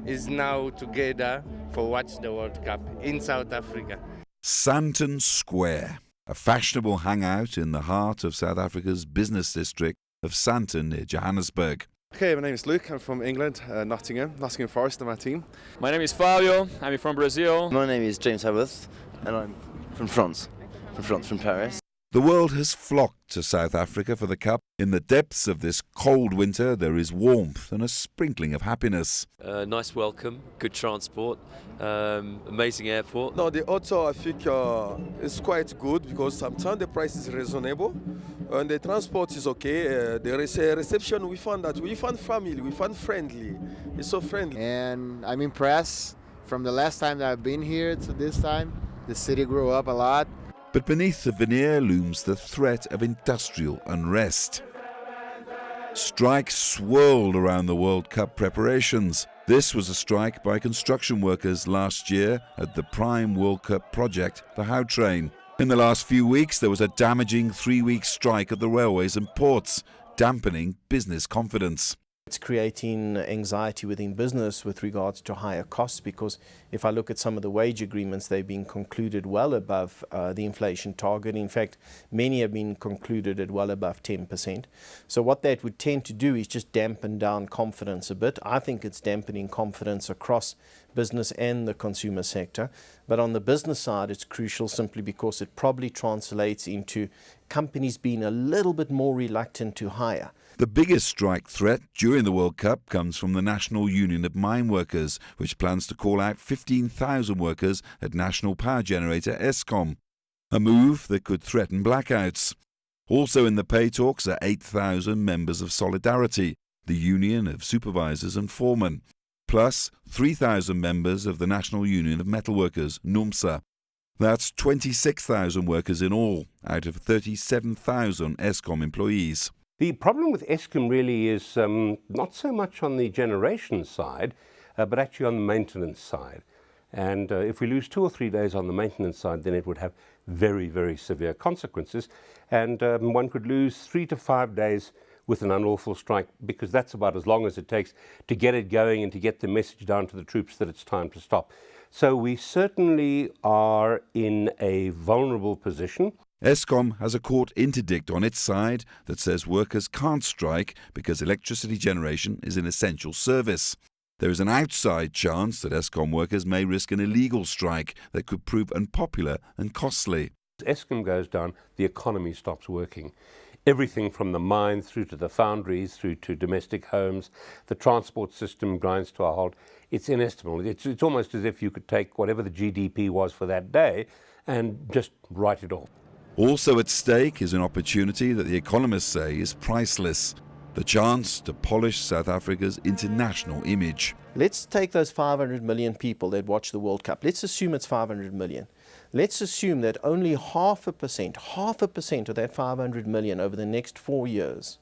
is now together for watch the World Cup in South Africa. Sandton Square, a fashionable hangout in the heart of South Africa's business district of Sandton near Johannesburg. Okay, my name is Luke, I'm from England, Nottingham Forest on my team. My name is Fabio, I'm from Brazil. My name is James Haworth and I'm from France, from Paris. The world has flocked to South Africa for the Cup. In the depths of this cold winter, there is warmth and a sprinkling of happiness. Nice welcome, good transport, amazing airport. No, the hotel I think is quite good because sometimes the price is reasonable and the transport is okay. There is a reception, we found family, we found friendly. It's so friendly. And I'm impressed from the last time that I've been here to this time. The city grew up a lot. But beneath the veneer looms the threat of industrial unrest. Strikes swirled around the World Cup preparations. This was a strike by construction workers last year at the prime World Cup project, the Gautrain. In the last few weeks, there was a damaging 3-week strike at the railways and ports, dampening business confidence. It's creating anxiety within business with regards to higher costs, because if I look at some of the wage agreements, they've been concluded well above the inflation target. In fact, many have been concluded at well above 10%. So what that would tend to do is just dampen down confidence a bit. I think it's dampening confidence across business and the consumer sector. But on the business side, it's crucial simply because it probably translates into companies being a little bit more reluctant to hire. The biggest strike threat during the World Cup comes from the National Union of Mineworkers, which plans to call out 15,000 workers at national power generator Eskom, a move that could threaten blackouts. Also in the pay talks are 8,000 members of Solidarity, the union of supervisors and foremen, plus 3,000 members of the National Union of Metalworkers, NUMSA. That's 26,000 workers in all, out of 37,000 Eskom employees. The problem with Eskom really is not so much on the generation side, but actually on the maintenance side. And if we lose 2 or 3 days on the maintenance side, then it would have very, very severe consequences. And one could lose 3 to 5 days with an unlawful strike, because that's about as long as it takes to get it going and to get the message down to the troops that it's time to stop. So we certainly are in a vulnerable position. Eskom has a court interdict on its side that says workers can't strike because electricity generation is an essential service. There is an outside chance that Eskom workers may risk an illegal strike that could prove unpopular and costly. As Eskom goes down, the economy stops working. Everything from the mine through to the foundries, through to domestic homes, the transport system grinds to a halt. It's inestimable. It's almost as if you could take whatever the GDP was for that day and just write it off. Also at stake is an opportunity that the economists say is priceless, the chance to polish South Africa's international image. Let's take those 500 million people that watch the World Cup. Let's assume it's 500 million. Let's assume that only 0.5% of that 500 million over the next 4 years,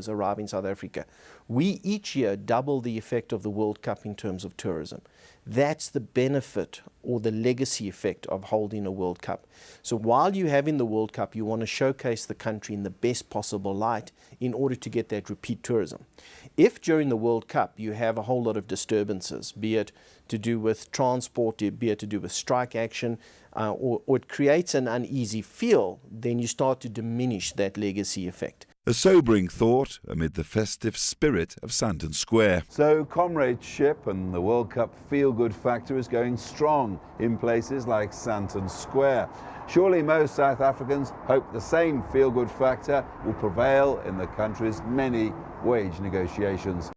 arrive in South Africa. We each year double the effect of the World Cup in terms of tourism. That's the benefit or the legacy effect of holding a World Cup. So while you have in the World Cup, you want to showcase the country in the best possible light in order to get that repeat tourism. If during the World Cup you have a whole lot of disturbances, be it to do with transport, be it to do with strike action, or it creates an uneasy feel, then you start to diminish that legacy effect. A sobering thought amid the festive spirit of Sandton Square. So comradeship and the World Cup feel-good factor is going strong in places like Sandton Square. Surely most South Africans hope the same feel-good factor will prevail in the country's many wage negotiations.